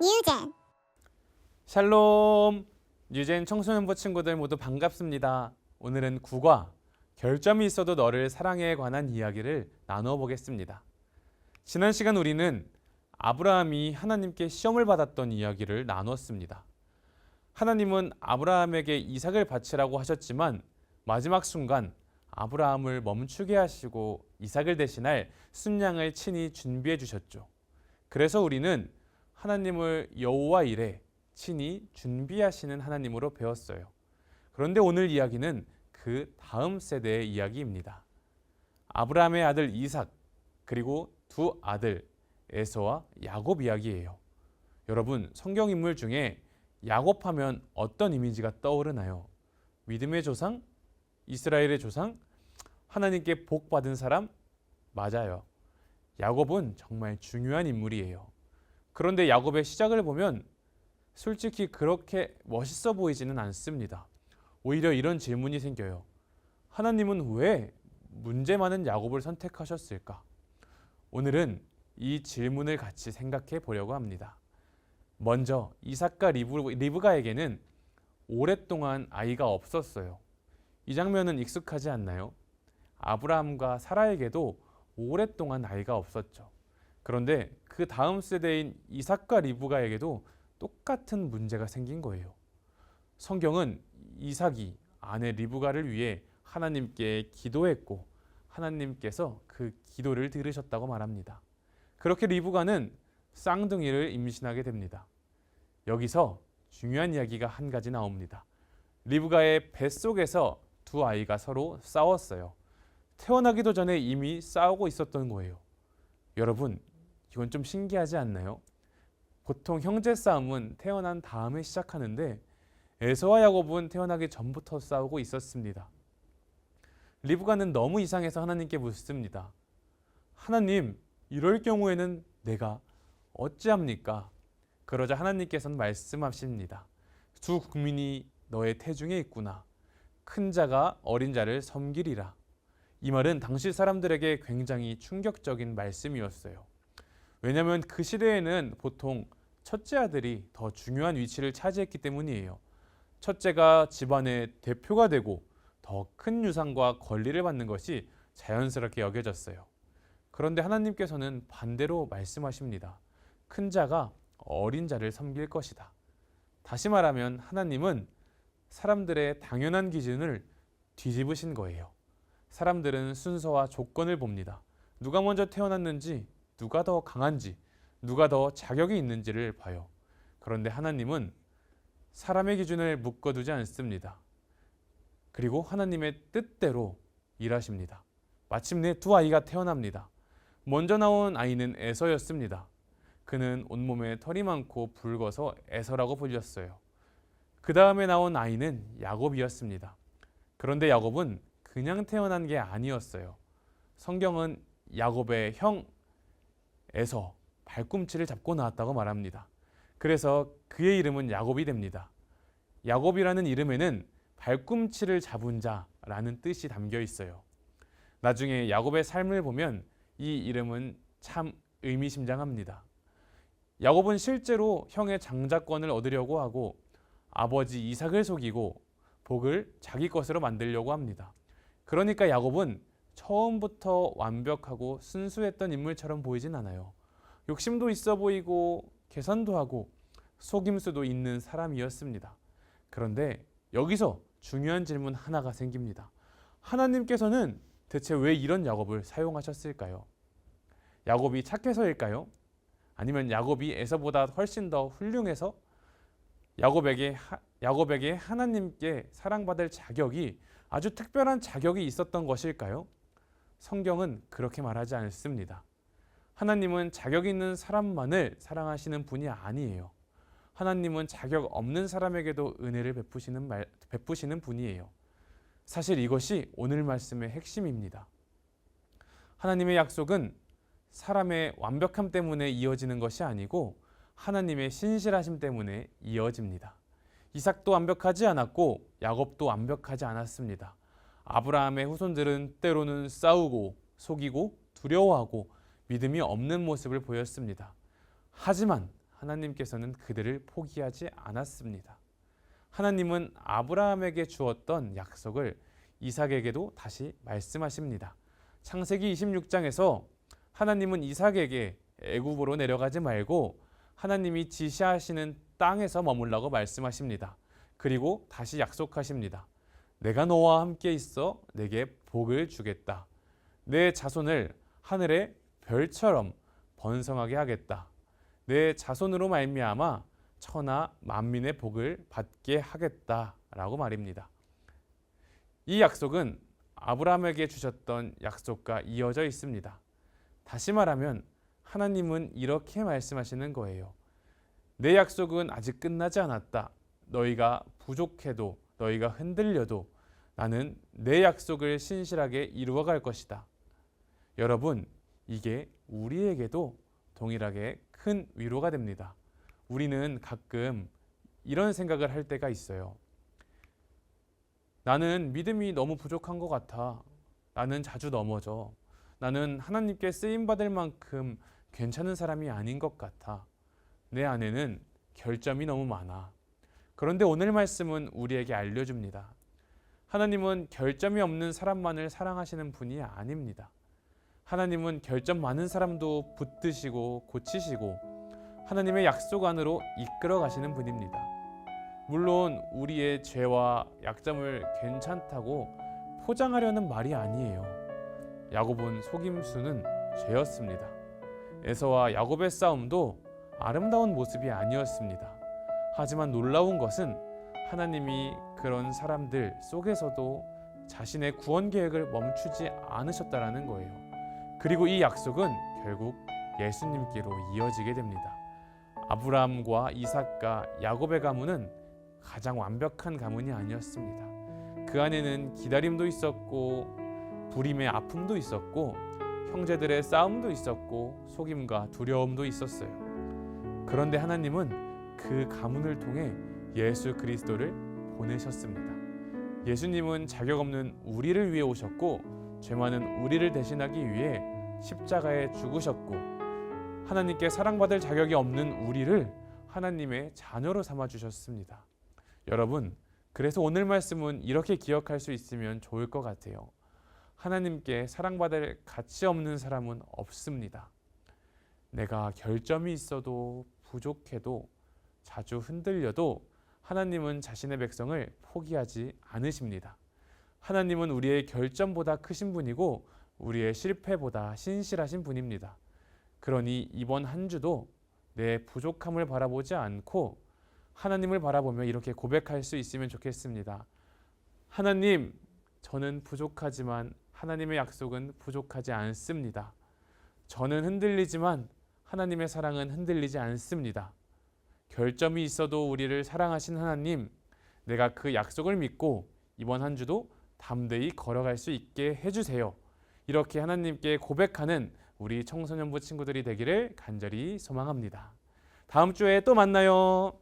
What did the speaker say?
뉴젠. 샬롬! 뉴젠 청소년부 친구들 모두 반갑습니다. 오늘은 국어, 결점이 있어도 너를 사랑해에 관한 이야기를 나누어 보겠습니다. 지난 시간 우리는 아브라함이 하나님께 시험을 받았던 이야기를 나누었습니다. 하나님은 아브라함에게 이삭을 바치라고 하셨지만 마지막 순간 아브라함을 멈추게 하시고 이삭을 대신할 순양을 친히 준비해 주셨죠. 그래서 우리는 하나님을 여호와 이레, 친히 준비하시는 하나님으로 배웠어요. 그런데 오늘 이야기는 그 다음 세대의 이야기입니다. 아브라함의 아들 이삭, 그리고 두 아들 에서와 야곱 이야기예요. 여러분, 성경 인물 중에 야곱하면 어떤 이미지가 떠오르나요? 믿음의 조상? 이스라엘의 조상? 하나님께 복 받은 사람? 맞아요. 야곱은 정말 중요한 인물이에요. 그런데 야곱의 시작을 보면 솔직히 그렇게 멋있어 보이지는 않습니다. 오히려 이런 질문이 생겨요. 하나님은 왜 문제 많은 야곱을 선택하셨을까? 오늘은 이 질문을 같이 생각해 보려고 합니다. 먼저 이삭과 리브가에게는 오랫동안 아이가 없었어요. 이 장면은 익숙하지 않나요? 아브라함과 사라에게도 오랫동안 아이가 없었죠. 그런데 그 다음 세대인 이삭과 리브가에게도 똑같은 문제가 생긴 거예요. 성경은 이삭이 아내 리브가를 위해 하나님께 기도했고 하나님께서 그 기도를 들으셨다고 말합니다. 그렇게 리브가는 쌍둥이를 임신하게 됩니다. 여기서 중요한 이야기가 한 가지 나옵니다. 리브가의 뱃속에서 두 아이가 서로 싸웠어요. 태어나기도 전에 이미 싸우고 있었던 거예요. 여러분, 이건 좀 신기하지 않나요? 보통 형제 싸움은 태어난 다음에 시작하는데 에서와 야곱은 태어나기 전부터 싸우고 있었습니다. 리브가는 너무 이상해서 하나님께 묻습니다. 하나님, 이럴 경우에는 내가 어찌합니까? 그러자 하나님께서는 말씀하십니다. 두 국민이 너의 태중에 있구나. 큰 자가 어린 자를 섬기리라. 이 말은 당시 사람들에게 굉장히 충격적인 말씀이었어요. 왜냐하면 그 시대에는 보통 첫째 아들이 더 중요한 위치를 차지했기 때문이에요. 첫째가 집안의 대표가 되고 더 큰 유산과 권리를 받는 것이 자연스럽게 여겨졌어요. 그런데 하나님께서는 반대로 말씀하십니다. 큰 자가 어린 자를 섬길 것이다. 다시 말하면 하나님은 사람들의 당연한 기준을 뒤집으신 거예요. 사람들은 순서와 조건을 봅니다. 누가 먼저 태어났는지, 누가 더 강한지, 누가 더 자격이 있는지를 봐요. 그런데 하나님은 사람의 기준을 묶어두지 않습니다. 그리고 하나님의 뜻대로 일하십니다. 마침내 두 아이가 태어납니다. 먼저 나온 아이는 에서였습니다. 그는 온몸에 털이 많고 붉어서 에서라고 불렸어요. 그 다음에 나온 아이는 야곱이었습니다. 그런데 야곱은 그냥 태어난 게 아니었어요. 성경은 야곱의 형 에서 발꿈치를 잡고 나왔다고 말합니다. 그래서 그의 이름은 야곱이 됩니다. 야곱이라는 이름에는 발꿈치를 잡은 자라는 뜻이 담겨 있어요. 나중에 야곱의 삶을 보면 이 이름은 참 의미심장합니다. 야곱은 실제로 형의 장자권을 얻으려고 하고 아버지 이삭을 속이고 복을 자기 것으로 만들려고 합니다. 그러니까 야곱은 처음부터 완벽하고 순수했던 인물처럼 보이진 않아요. 욕심도 있어 보이고 계산도 하고 속임수도 있는 사람이었습니다. 그런데 여기서 중요한 질문 하나가 생깁니다. 하나님께서는 대체 왜 이런 야곱을 사용하셨을까요? 야곱이 착해서일까요? 아니면 야곱이 에서보다 훨씬 더 훌륭해서? 야곱에게 하나님께 사랑받을 자격이 아주 특별한 자격이 있었던 것일까요? 성경은 그렇게 말하지 않습니다. 하나님은 자격 있는 사람만을 사랑하시는 분이 아니에요. 하나님은 자격 없는 사람에게도 은혜를 베푸시는 분이에요. 사실 이것이 오늘 말씀의 핵심입니다. 하나님의 약속은 사람의 완벽함 때문에 이어지는 것이 아니고 하나님의 신실하심 때문에 이어집니다. 이삭도 완벽하지 않았고 야곱도 완벽하지 않았습니다. 아브라함의 후손들은 때로는 싸우고 속이고 두려워하고 믿음이 없는 모습을 보였습니다. 하지만 하나님께서는 그들을 포기하지 않았습니다. 하나님은 아브라함에게 주었던 약속을 이삭에게도 다시 말씀하십니다. 창세기 26장에서 하나님은 이삭에게 애굽으로 내려가지 말고 하나님이 지시하시는 땅에서 머물라고 말씀하십니다. 그리고 다시 약속하십니다. 내가 너와 함께 있어 내게 복을 주겠다. 내 자손을 하늘의 별처럼 번성하게 하겠다. 내 자손으로 말미암아 천하 만민의 복을 받게 하겠다라고 말입니다. 이 약속은 아브라함에게 주셨던 약속과 이어져 있습니다. 다시 말하면 하나님은 이렇게 말씀하시는 거예요. 내 약속은 아직 끝나지 않았다. 너희가 부족해도 너희가 흔들려도 나는 내 약속을 신실하게 이루어갈 것이다. 여러분, 이게 우리에게도 동일하게 큰 위로가 됩니다. 우리는 가끔 이런 생각을 할 때가 있어요. 나는 믿음이 너무 부족한 것 같아. 나는 자주 넘어져. 나는 하나님께 쓰임받을 만큼 괜찮은 사람이 아닌 것 같아. 내 안에는 결점이 너무 많아. 그런데 오늘 말씀은 우리에게 알려줍니다. 하나님은 결점이 없는 사람만을 사랑하시는 분이 아닙니다. 하나님은 결점 많은 사람도 붙드시고 고치시고 하나님의 약속 안으로 이끌어 가시는 분입니다. 물론 우리의 죄와 약점을 괜찮다고 포장하려는 말이 아니에요. 야곱은 속임수는 죄였습니다. 에서와 야곱의 싸움도 아름다운 모습이 아니었습니다. 하지만 놀라운 것은 하나님이 그런 사람들 속에서도 자신의 구원 계획을 멈추지 않으셨다라는 거예요. 그리고 이 약속은 결국 예수님께로 이어지게 됩니다. 아브라함과 이삭과 야곱의 가문은 가장 완벽한 가문이 아니었습니다. 그 안에는 기다림도 있었고 불임의 아픔도 있었고 형제들의 싸움도 있었고 속임과 두려움도 있었어요. 그런데 하나님은 그 가문을 통해 예수 그리스도를 보내셨습니다. 예수님은 자격 없는 우리를 위해 오셨고 죄 많은 우리를 대신하기 위해 십자가에 죽으셨고 하나님께 사랑받을 자격이 없는 우리를 하나님의 자녀로 삼아 주셨습니다. 여러분, 그래서 오늘 말씀은 이렇게 기억할 수 있으면 좋을 것 같아요. 하나님께 사랑받을 가치 없는 사람은 없습니다. 내가 결점이 있어도 부족해도 자주 흔들려도 하나님은 자신의 백성을 포기하지 않으십니다. 하나님은 우리의 결점보다 크신 분이고 우리의 실패보다 신실하신 분입니다. 그러니 이번 한 주도 내 부족함을 바라보지 않고 하나님을 바라보며 이렇게 고백할 수 있으면 좋겠습니다. 하나님, 저는 부족하지만 하나님의 약속은 부족하지 않습니다. 저는 흔들리지만 하나님의 사랑은 흔들리지 않습니다. 결점이 있어도 우리를 사랑하신 하나님, 내가 그 약속을 믿고 이번 한 주도 담대히 걸어갈 수 있게 해주세요. 이렇게 하나님께 고백하는 우리 청소년부 친구들이 되기를 간절히 소망합니다. 다음 주에 또 만나요.